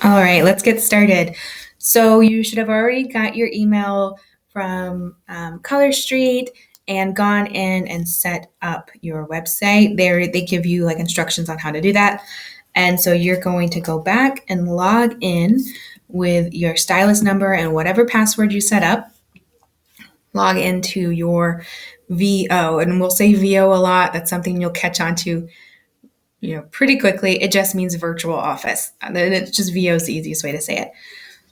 All right, let's get started. So you should have already got your email from Color Street and gone in and set up your website. They give you like instructions on how to do that. And so you're going to go back and log in with your stylist number and whatever password you set up. Log into your VO, and we'll say VO a lot. That's something you'll catch on to pretty quickly. It just means virtual office. It's just VO is the easiest way to say it.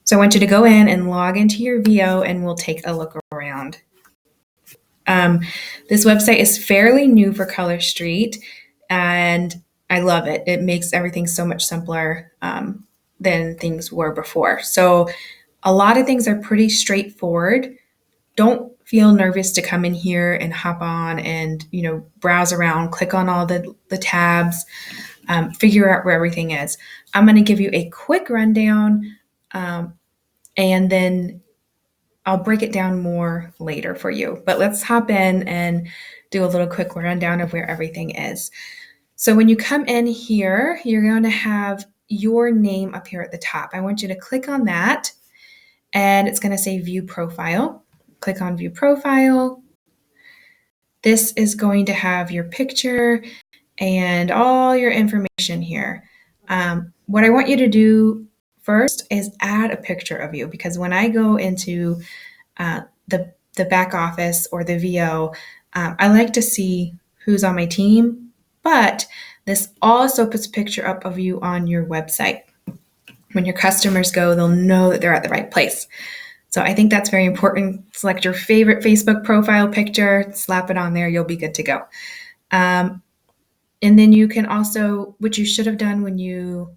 So I want you to go in and log into your VO and we'll take a look around. This website is fairly new for Color Street and I love it. It makes everything so much simpler than things were before. So a lot of things are pretty straightforward. Don't feel nervous to come in here and hop on and browse around, click on all the tabs, figure out where everything is. I'm going to give you a quick rundown and then I'll break it down more later for you. But let's hop in and do a little quick rundown of where everything is. So when you come in here, you're going to have your name up here at the top. I want you to click on that and it's going to say View Profile. Click on View Profile. This is going to have your picture and all your information here. What I want you to do first is add a picture of you, because when I go into the back office or the VO, I like to see who's on my team, but this also puts a picture up of you on your website. When your customers go, they'll know that they're at the right place. So I think that's very important. Select your favorite Facebook profile picture, slap it on there, you'll be good to go. And then you can also, which you should have done when you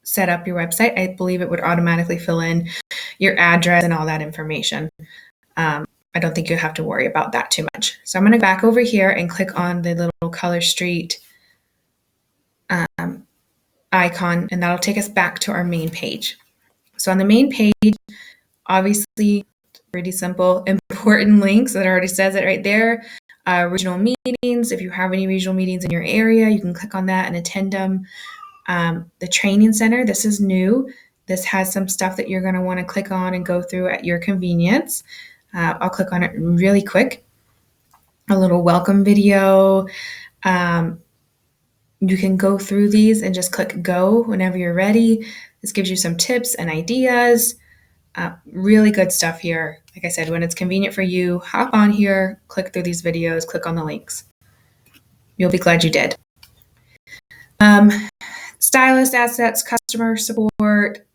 set up your website, I believe it would automatically fill in your address and all that information. I don't think you have to worry about that too much. So I'm going to go back over here and click on the little Color Street icon, and that'll take us back to our main page. So on the main page, obviously, pretty simple, important links. That already says it right there. Regional meetings. If you have any regional meetings in your area, you can click on that and attend them. The training center, this is new. This has some stuff that you're going to want to click on and go through at your convenience. I'll click on it really quick. A little welcome video. You can go through these and just click go whenever you're ready. This gives you some tips and ideas. Really good stuff here. Like I said, when it's convenient for you, hop on here, click through these videos, click on the links. You'll be glad you did. Stylist assets, customer support,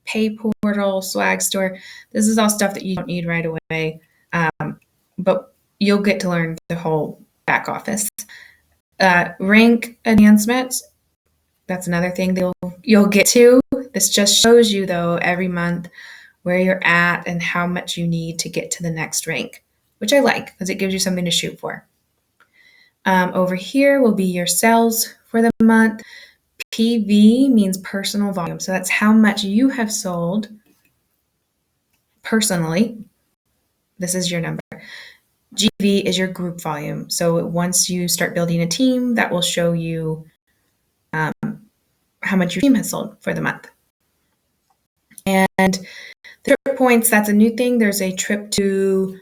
pay portal, swag store. This is all stuff that you don't need right away, but you'll get to learn the whole back office. Rank enhancements. That's another thing you'll get to. This just shows you, though, every month where you're at and how much you need to get to the next rank, which I like because it gives you something to shoot for. Over here will be your sales for the month. PV means personal volume. So that's how much you have sold personally. This is your number. GV is your group volume. So once you start building a team, that will show you how much your team has sold for the month. And the trip points, that's a new thing. There's a trip to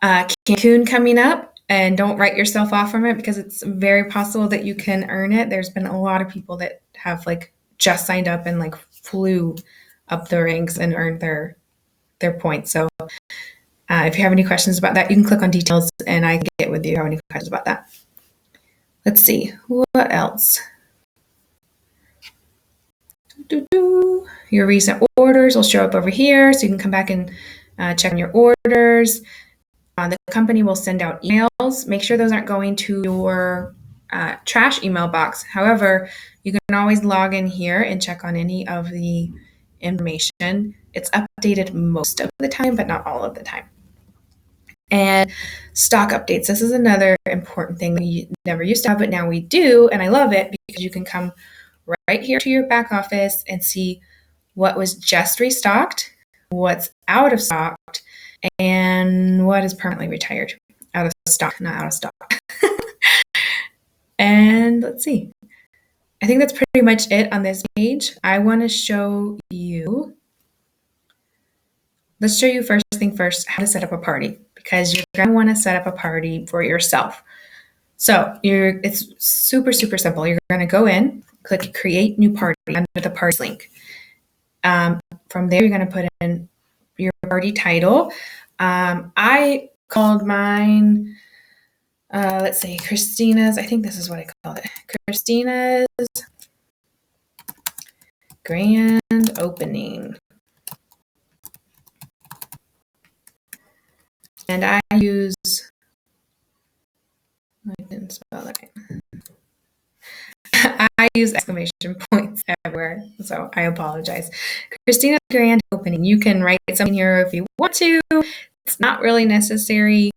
Cancun coming up, and don't write yourself off from it because it's very possible that you can earn it. There's been a lot of people that have just signed up and flew up the ranks and earned their points. So if you have any questions about that, you can click on details and I can get with you if you have any questions about that. Let's see, what else? Your recent orders will show up over here, so you can come back and check on your orders. The company will send out emails. Make sure those aren't going to your trash email box. However, you can always log in here and check on any of the information. It's updated most of the time, but not all of the time. And stock updates. This is another important thing that we never used to have, but now we do, and I love it because you can come right here to your back office and see what was just restocked, what's out of stock, and what is permanently retired. Out of stock, not out of stock. And let's see. I think that's pretty much it on this page. I want to show you, let's show you first thing first, how to set up a party, because you're going to want to set up a party for yourself. So it's super, super simple. You're going to go in, click create new party under the party link. From there, you're going to put in your party title. I called mine, let's see, Christina's, I think this is what I called it, Christina's Grand Opening. And I didn't spell that right. I use exclamation points everywhere, so I apologize. Christina's Grand Opening. You can write something here if you want to. It's not really necessary.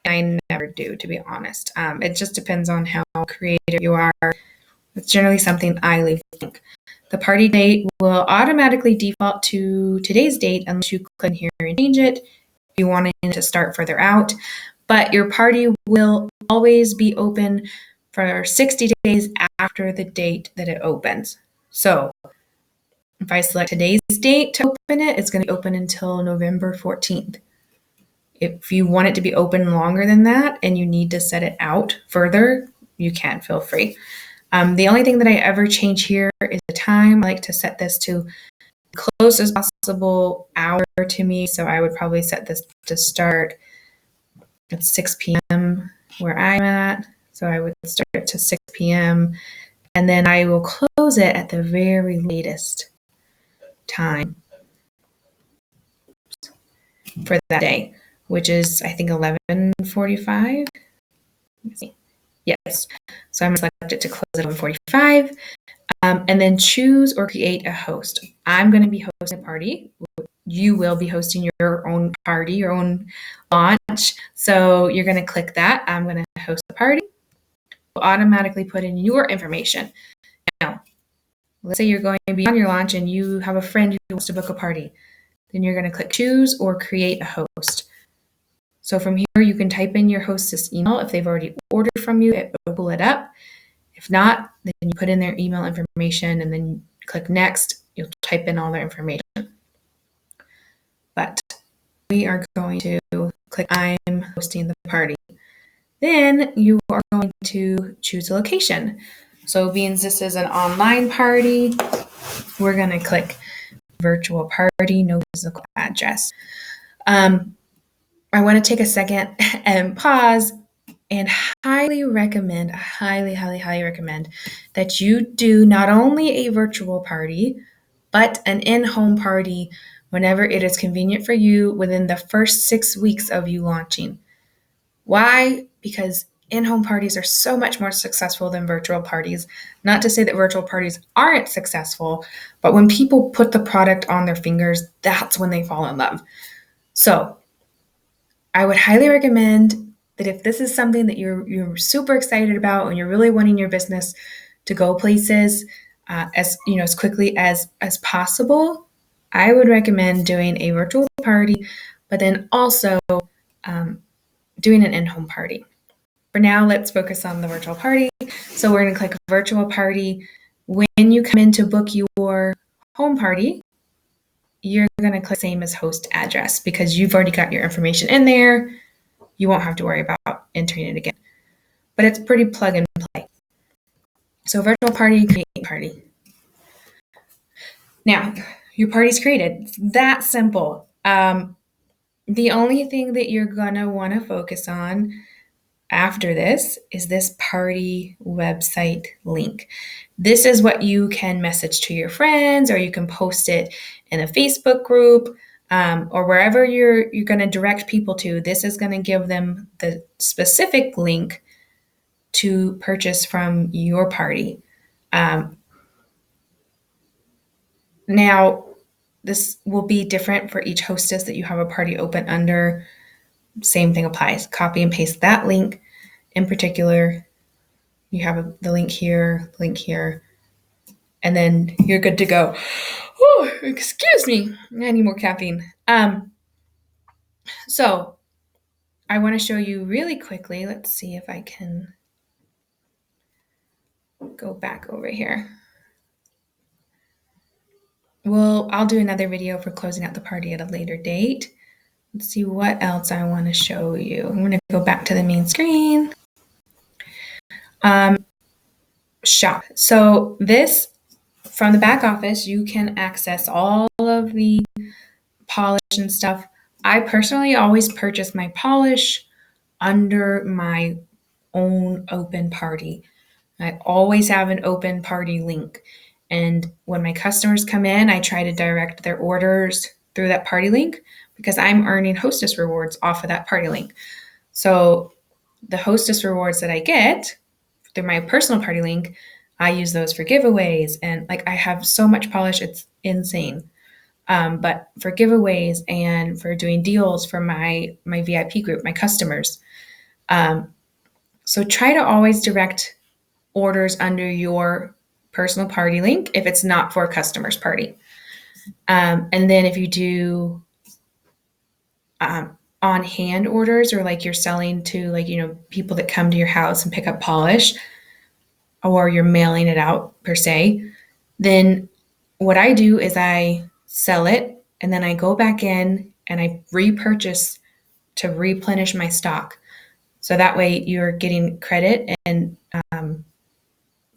I never do, to be honest. It just depends on how creative you are. It's generally something I leave blank. The party date will automatically default to today's date unless you click here and change it if you want it to start further out. But your party will always be open for 60 days after the date that it opens. So if I select today's date to open it, it's going to be open until November 14th. If you want it to be open longer than that and you need to set it out further, you can, feel free. The only thing that I ever change here is the time. I like to set this to the closest possible hour to me. So I would probably set this to start at 6 p.m. where I'm at. So I would start it to 6 p.m. and then I will close it at the very latest time for that day, which is, I think, 11:45. Yes. So I'm going to select it to close at 11:45. And then choose or create a host. I'm going to be hosting a party. You will be hosting your own party, your own launch. So you're going to click that. I'm going to host the party. We'll automatically put in your information. Now, let's say you're going to be on your launch and you have a friend who wants to book a party. Then you're going to click choose or create a host. So from here, you can type in your hostess email. If they've already ordered from you, it will pull it up. If not, then you put in their email information and then click next. You'll type in all their information. But we are going to click I'm hosting the party. Then you are going to choose a location. So being this is an online party, we're going to click virtual party, no physical address. I want to take a second and pause and highly recommend that you do not only a virtual party, but an in-home party whenever it is convenient for you within the first 6 weeks of you launching. Why? Because in-home parties are so much more successful than virtual parties. Not to say that virtual parties aren't successful, but when people put the product on their fingers, that's when they fall in love. So I would highly recommend that if this is something that you're super excited about and you're really wanting your business to go places as quickly as possible, I would recommend doing a virtual party, but then also doing an in-home party. For now, let's focus on the virtual party. So we're going to click virtual party. When you come in to book your home party, you're going to click same as host address because you've already got your information in there. You won't have to worry about entering it again. But it's pretty plug and play. So virtual party, create party. Now, your party's created. It's that simple. The only thing that you're going to want to focus on after this is this party website link. This is what you can message to your friends, or you can post it in a Facebook group, or wherever you're going to direct people to. This is going to give them the specific link to purchase from your party. Now, this will be different for each hostess that you have a party open under. Same thing applies. Copy and paste that link. In particular, you have the link here, and then you're good to go. Oh, excuse me. I need more caffeine. So I want to show you really quickly. Let's see if I can go back over here. I'll do another video for closing out the party at a later date. Let's see what else I want to show you. I'm going to go back to the main screen. Shop. So this, from the back office, you can access all of the polish and stuff. I personally always purchase my polish under my own open party. I always have an open party link. And when my customers come in, I try to direct their orders through that party link because I'm earning hostess rewards off of that party link. So the hostess rewards that I get through my personal party link, I use those for giveaways. And like I have so much polish, it's insane. But for giveaways and for doing deals for my VIP group, my customers. So try to always direct orders under your personal party link if it's not for a customer's party. And then if you do on hand orders, or like you're selling to like, people that come to your house and pick up polish, or you're mailing it out per se, then what I do is I sell it and then I go back in and I repurchase to replenish my stock. So that way you're getting credit and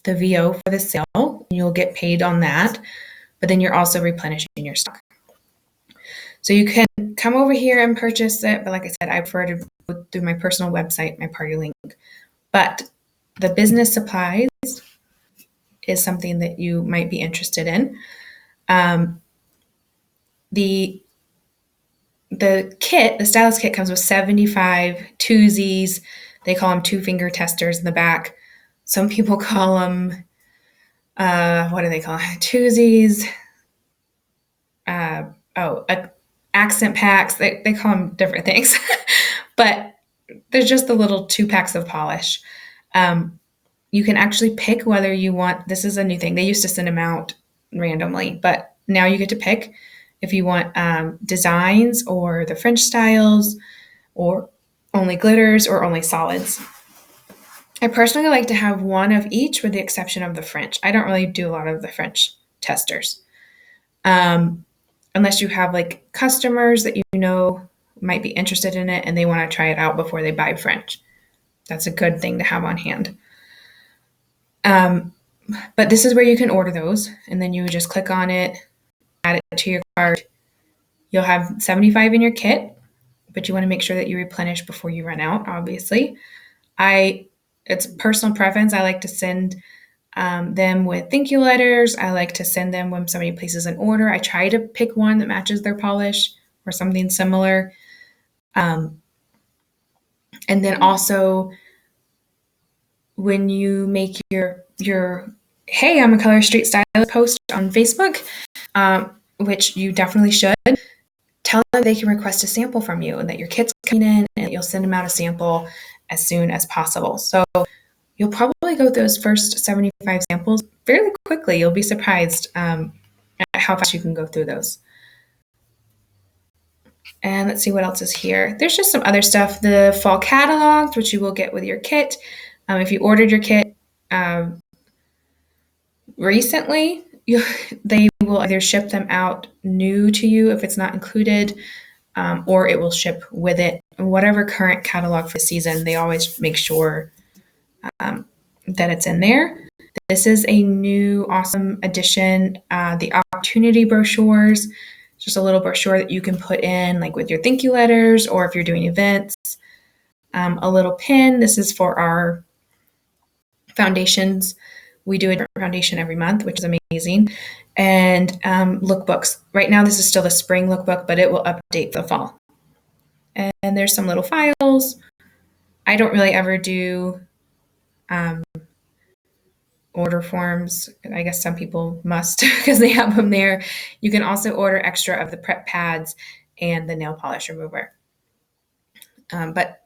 the VO for the sale, and you'll get paid on that, but then you're also replenishing your stock. So you can come over here and purchase it, but like I said, I prefer to go through my personal website, my party link. But the business supplies is something that you might be interested in. The kit, the stylus kit, comes with 75 twosies. They call them 2-finger testers in the back. Some people call them, what do they call them? Twosies. Accent packs. They call them different things. But there's just the little 2 packs of polish. You can actually pick whether you want, this is a new thing. They used to send them out randomly, but now you get to pick if you want designs or the French styles or only glitters or only solids. I personally like to have one of each with the exception of the French. I don't really do a lot of the French testers. Unless you have like customers that you know might be interested in it and they want to try it out before they buy French. That's a good thing to have on hand. But this is where you can order those, and then you would just click on it, add it to your cart. You'll have 75 in your kit, but you want to make sure that you replenish before you run out, obviously. It's personal preference. I like to send them with thank you letters. I like to send them when somebody places an order. I try to pick one that matches their polish or something similar. And then also when you make your hey, I'm a Color Street stylist post on Facebook, which you definitely should, tell them they can request a sample from you and that your kit's coming in and you'll send them out a sample as soon as possible. So you'll probably go through those first 75 samples fairly quickly. You'll be surprised at how fast you can go through those. And let's see what else is here. There's just some other stuff. The fall catalogs, which you will get with your kit. If you ordered your kit recently, they will either ship them out new to you if it's not included, or it will ship with it. Whatever current catalog for the season, they always make sure that it's in there. This is a new awesome addition, the opportunity brochures. Just a little brochure that you can put in like with your thank you letters, or if you're doing events. A little pin. This is for our foundations. We do a different foundation every month, which is amazing. And lookbooks. Right now, this is still the spring lookbook, but it will update for the fall. And there's some little files. I don't really ever do order forms. I guess some people must because they have them there. You can also order extra of the prep pads and the nail polish remover. But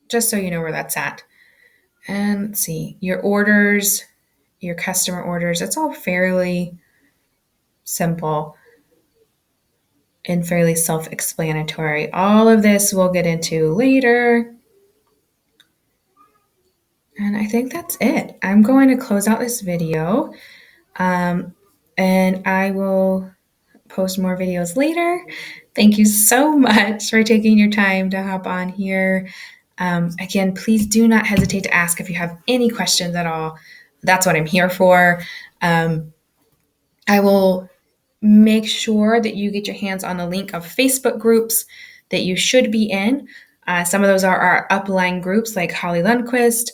just so you know where that's at. And let's see, your orders, your customer orders, it's all fairly simple and fairly self-explanatory. All of this we'll get into later. And I think that's it. I'm going to close out this video, um, and I will post more videos later. Thank you so much for taking your time to hop on here. Again, please do not hesitate to ask if you have any questions at all. That's what I'm here for. I will make sure that you get your hands on the link of Facebook groups that you should be in. Some of those are our upline groups like Holly Lundquist,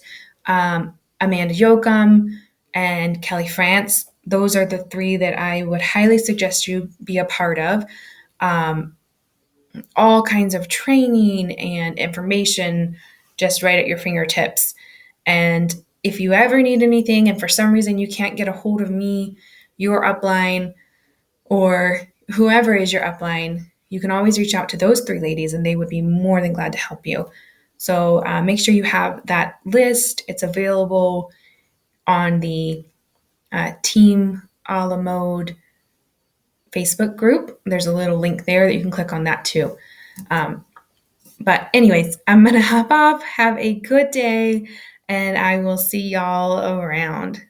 Amanda Yoakum, and Kelly France. Those are the three that I would highly suggest you be a part of. Um, all kinds of training and information just right at your fingertips. And if you ever need anything and for some reason you can't get a hold of me, your upline, or whoever is your upline, you can always reach out to those three ladies and they would be more than glad to help you. So make sure you have that list. It's available on the Team a la Mode Facebook group. There's a little link there that you can click on that too. But anyways, I'm going to hop off. Have a good day and I will see y'all around.